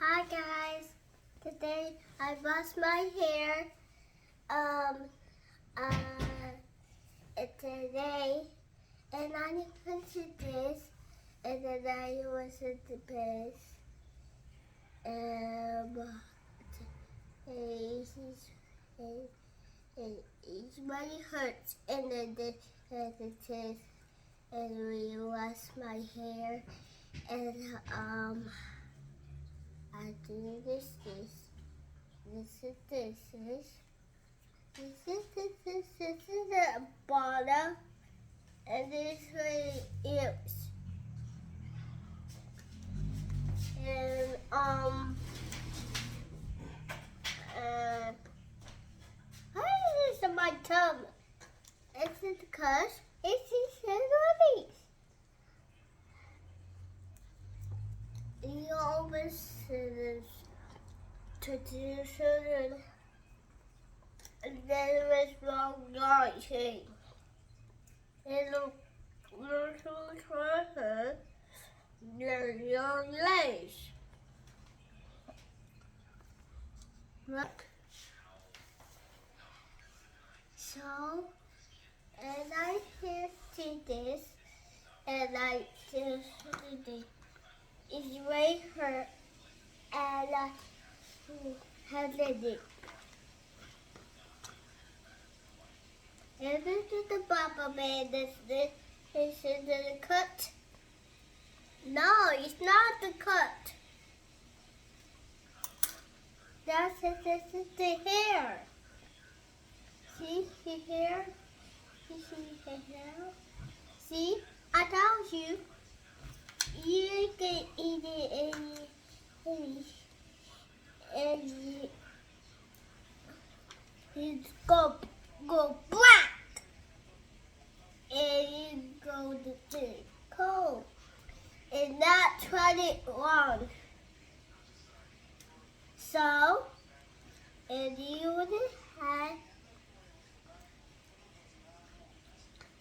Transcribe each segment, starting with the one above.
Hi guys, today I washed my hair. Today, and I went to this, and then I was at the base. It's, it really hurts, and then it is, and we wash my hair, and I do this. This is a bottle, and this is what it is. And how is this on my tongue? It's because it's movies. You always to do children, and then it was wrong writing. And little treasure, your legs. Look. So, and I see this, and I just it's right her, and I had it. And this is the Papa Man. This is the cut. No, it's not the cut. This is the hair. See his hair? You see his hair? See? I told you. You can eat it and it's go black. And you go to cold. And that's what it wants. So, if you have,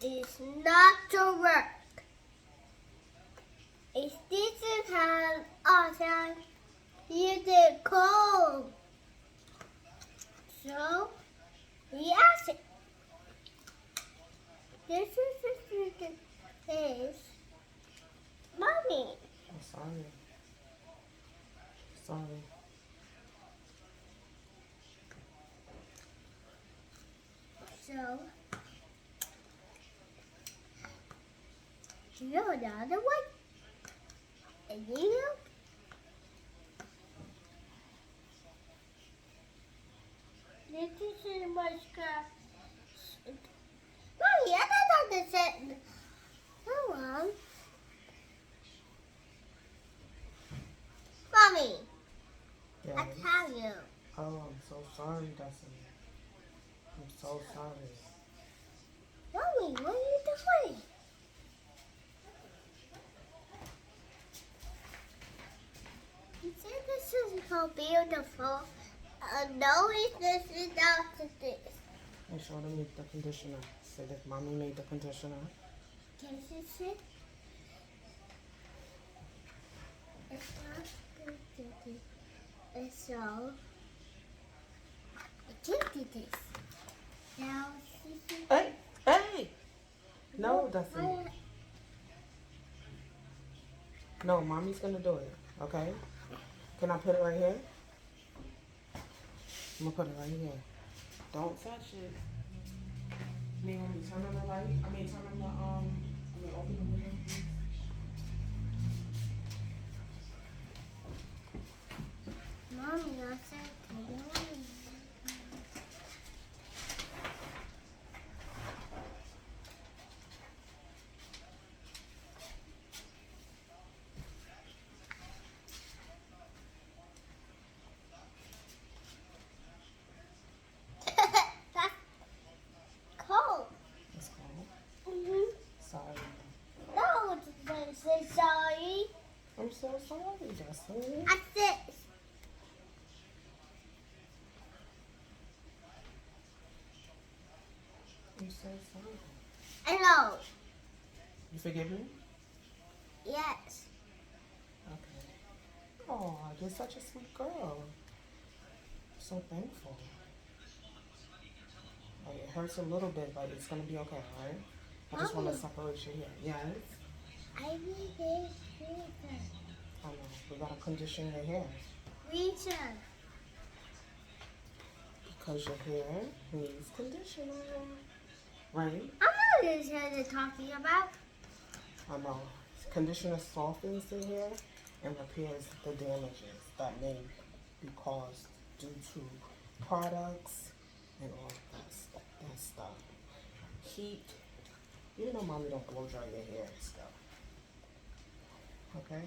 it's not to work. It's this is how awesome you did cold. So, we ask it. This is Mommy. I'm sorry. Sorry. So, you're the other one. And you? This is my scarf. Mommy, I don't understand. Come on. Mommy, Yes. I tell you. Oh, I'm so sorry, Dustin. I'm so sorry. Mommy, what are you doing? You said this is so beautiful. No, this is not this. Make sure to make the conditioner. Say that mommy made the conditioner. Can you see? It's not good. And so, I can't do this. Now, Hey! Hey! No, Dustin. No, mommy's gonna do it. Okay? Can I put it right here? I'm gonna put it right here. Don't touch it. Naomi, turn on the light. Turn on the, open the window, please. Mommy, I said to you. That's cold. It's cold. Mm-hmm. Sorry. No, it's say sorry. I'm so sorry, Dustin. I said. I'm so sorry. Hello. You forgive me? Yes. Okay. Oh, You're such a sweet girl. So thankful. Like, it hurts a little bit, but it's gonna be okay, alright? I just want to Mommy. separate your hair. Yes? I need this reason. I know. We gotta condition your hair. Reason. Because your hair needs conditioner. Right? I'm not sure what you're talking about. I know. Conditioner softens the hair and repairs the damages that may be caused due to products and all that stuff. Heat. You know mommy don't blow dry your hair and stuff. Okay?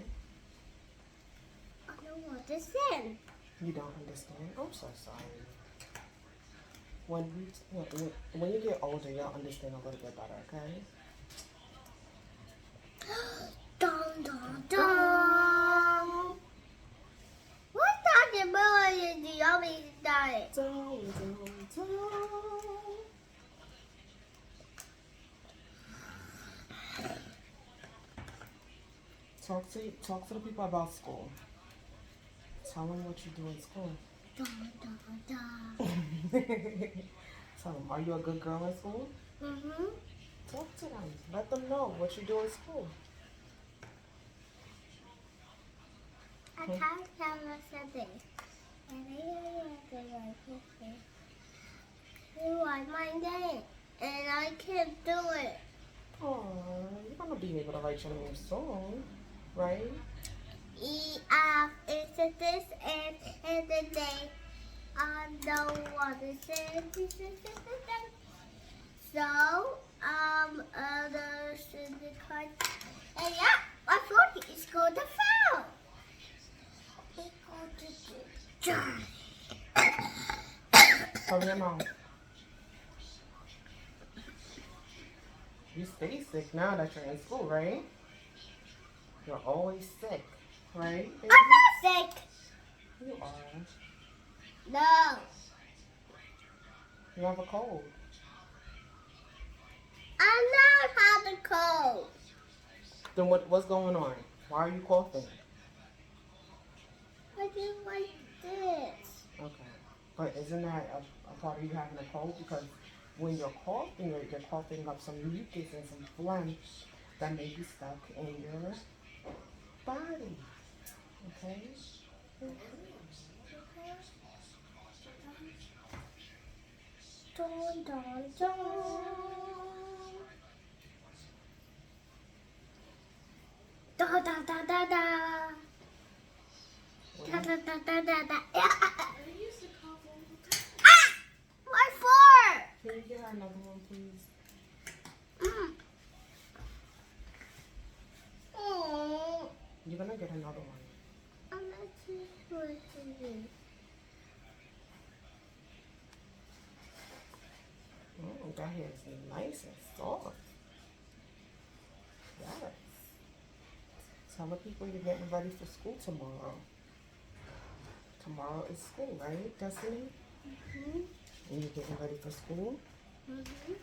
I don't understand. You don't understand? I'm so sorry. When you get older, you'll understand a little bit better, okay? Dun dun dun. What's talking about in the yummy diet? Dun, dun, dun. Talk to the people about school. Tell them what you do in school. Dun dun dun. Tell them, are you a good girl in school? Mhm. Talk to them. Let them know what you do in school. I can't tell us something. And I like it. You like my name, and I can't do it. Oh, you're gonna be able to write your name soon, right? Is this and the day on the water says so others in the card and yeah, my phone is going to fail. It's going to die. Cover your mouth. You stay sick now that you're in school, right? You're always sick, right? I'm not sick. You are. No. You have a cold. I'm not having a cold. Then what's going on? Why are you coughing? I do like this. Okay. But isn't that a part of you having a cold? Because when you're coughing up some mucus and some phlegm that may be stuck in your body. Okay? Dun, dun, dun. Da da da da da. Da da da da da da. Ah! My fork! Can you get her another one, please? Oh, You're gonna get another one. I'm not too sure to do. That hair is nice and soft. Yes. Tell the people you're getting ready for school tomorrow. Tomorrow is school, right, Destiny? Mm-hmm. And you're getting ready for school? Mm-hmm.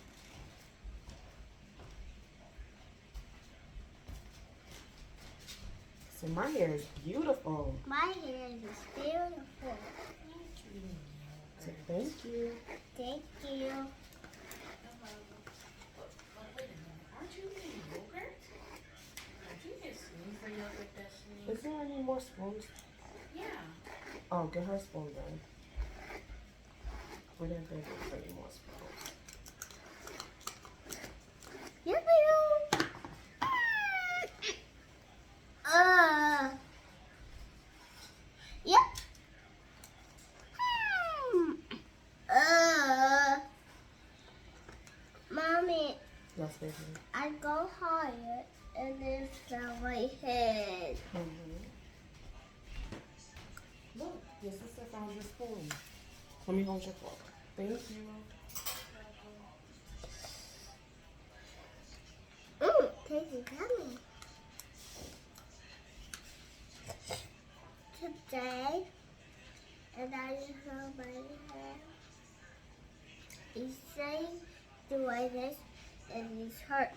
So my hair is beautiful. My hair is beautiful. So thank you. Thank you. Aren't you getting yogurt? Aren't you get spoon for yogurt, Destiny? Is there any more spoons? Yeah. Oh, get her a spoon then. We didn't think there was any more spoons. Yep, I know. Yep. Mommy, Yes, baby. I go higher and then down my head. Look, your sister found your spoon. Let me hold your fork. Thank you. Tasty gummy. Today, and I hold my hair. He's saying do like this, and it's hurt,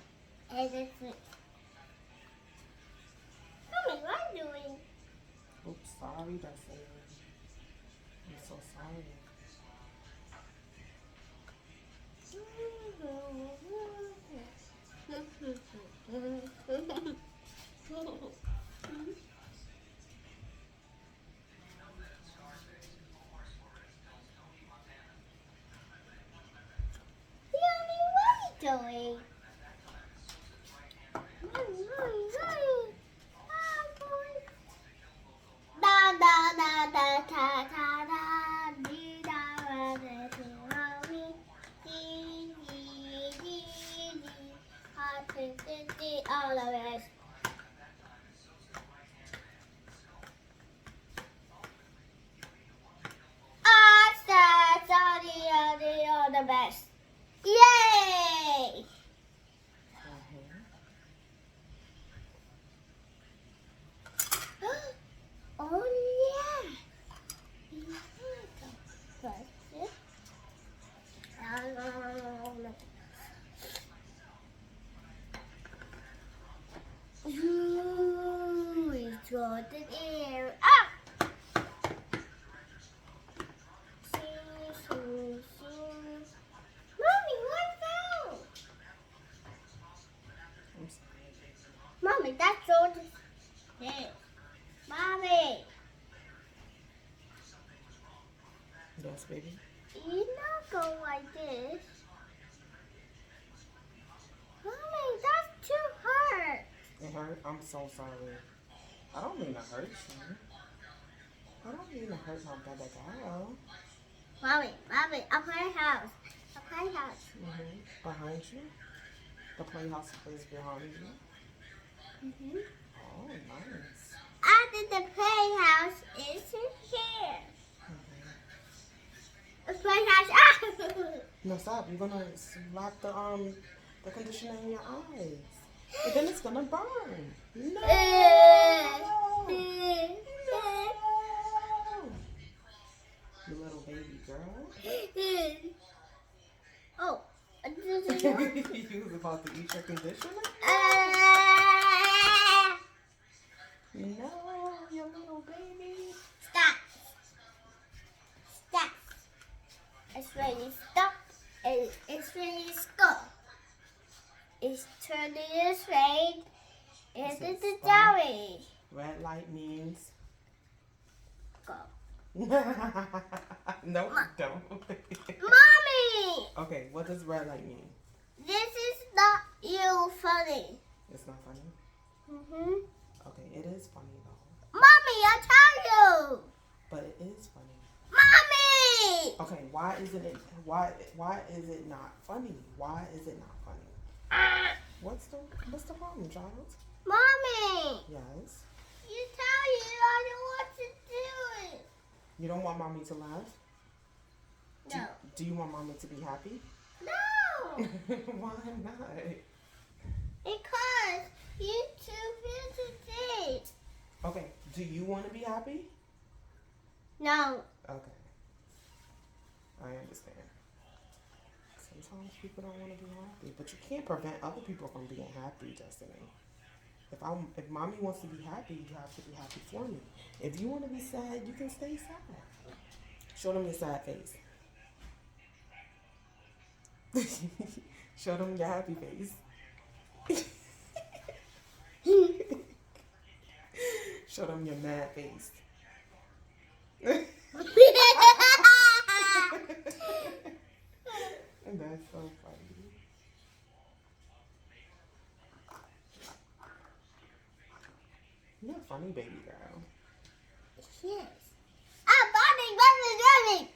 and it's. Mommy, what are you doing? Oops, sorry, Destiny. I'm so sorry. Mommy, what are you doing? Mommy, mommy, mommy. Ah, boy. Da da da da da da da dee, da da da dee, mommy. Dee, dee, dee, dee. Ah, dee, dee, dee, all of it. You're the best. Yay! Oh yeah. Ooh, it's got the air. Ah! Mommy, what fell? I'm sorry. Mommy, that's all the hey. Mommy, Yes, baby. you not go like this. Mommy, that's too hard. It hurt? I'm so sorry. I don't mean to hurt you. I don't mean to hurt my baby girl. Mommy, a playhouse. A playhouse. Behind you? The playhouse is behind you? Mm-hmm. Oh, nice. After the playhouse is here. The playhouse. Ah! No, stop. You're gonna slap the conditioner in your eyes. And then it's gonna burn. No! You little baby girl. Oh. You was about to eat your conditioner? No, you little baby. Stop. Stop. It's ready. Stop. It's ready. Go. It's turning this way. It's It says the stop. dory. Red light means Go. no, don't. Mommy! Okay, what does red light mean? This is not you funny. It's not funny. Mm-hmm. Okay, it is funny though. Mommy, I tell you. But it is funny. Mommy! Okay, why is it not funny? Why is it not funny? What's the problem, child? Mommy! Yes. You tell you I don't want to do it. You don't want mommy to laugh? No. Do you want mommy to be happy? No! Why not? Because you too busy. Okay, do you want to be happy? No. Okay. I understand. Sometimes people don't want to be happy, but you can't prevent other people from being happy, Destiny. If mommy wants to be happy, you have to be happy for me. If you want to be sad, you can stay sad. Show them your sad face. Show them your happy face. Show them your mad face. And that's so funny. You're a funny baby girl. Yes. Ah, Bunny.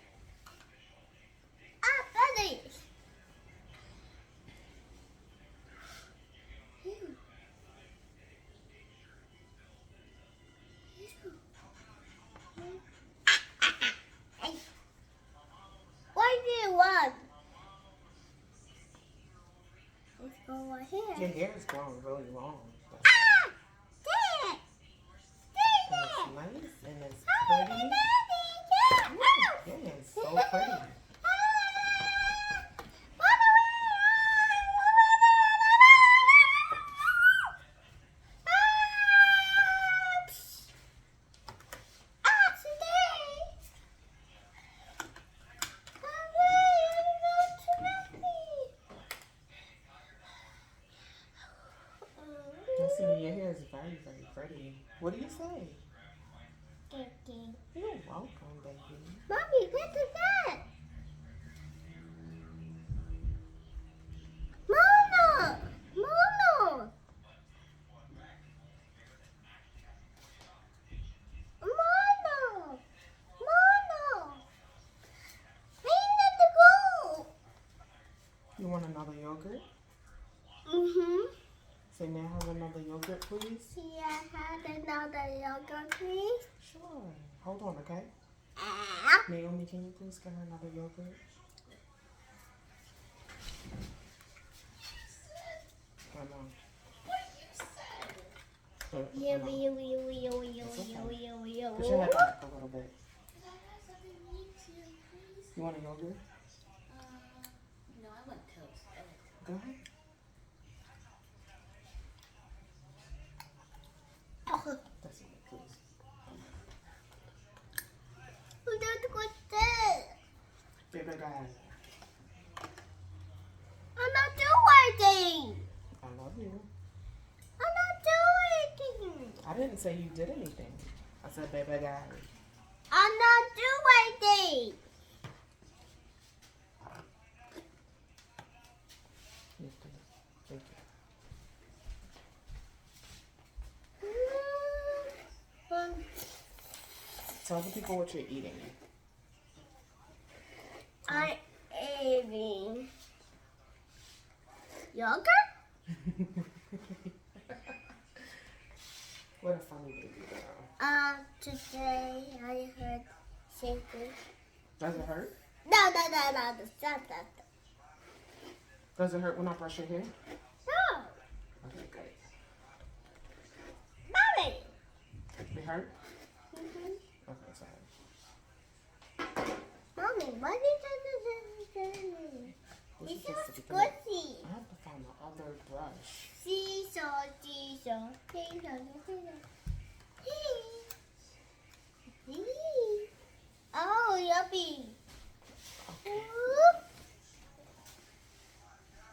Ah, Bunny. What do you want? Let's go right here. Your hair is growing really long. Ah! Stay And there. it's nice and it's Stay pretty. there. Yeah, it's so pretty. very, very pretty. What do you say? Cookie. You're welcome, baby. Mommy, what is that? Mono! Mono! Mono! Mono! I need to go! You want another yogurt? Mm-hmm. Say, may I have another yogurt, please? See, I had another yogurt, please. Sure. Hold on, okay? Ah. Naomi, can you please get her another yogurt? Come on. Put Yo, it on. yo, yo, yo, yo, It's okay. yo, yo, yo. Put your head back a little bit. Could I have something to eat too, please? You want a yogurt? No, I want toast. I like toast. Go ahead. That's it, please. Who did go there? Baby, go ahead. I'm not doing anything. I love you. I'm not doing anything. I didn't say you did anything. I said, baby, go ahead. I'm not doing anything. Yes, please. Thank you. Tell the people what you're eating. I'm eating yogurt. What a funny baby girl. Today I heard something. Does it hurt? No, stop that. Does it hurt when I brush your hair? No, Okay, good. mommy. It hurt? Mm-hmm. Okay, sorry. Mommy, what is it? This It's is so just a squishy. I have to find my other brush. Seesaw.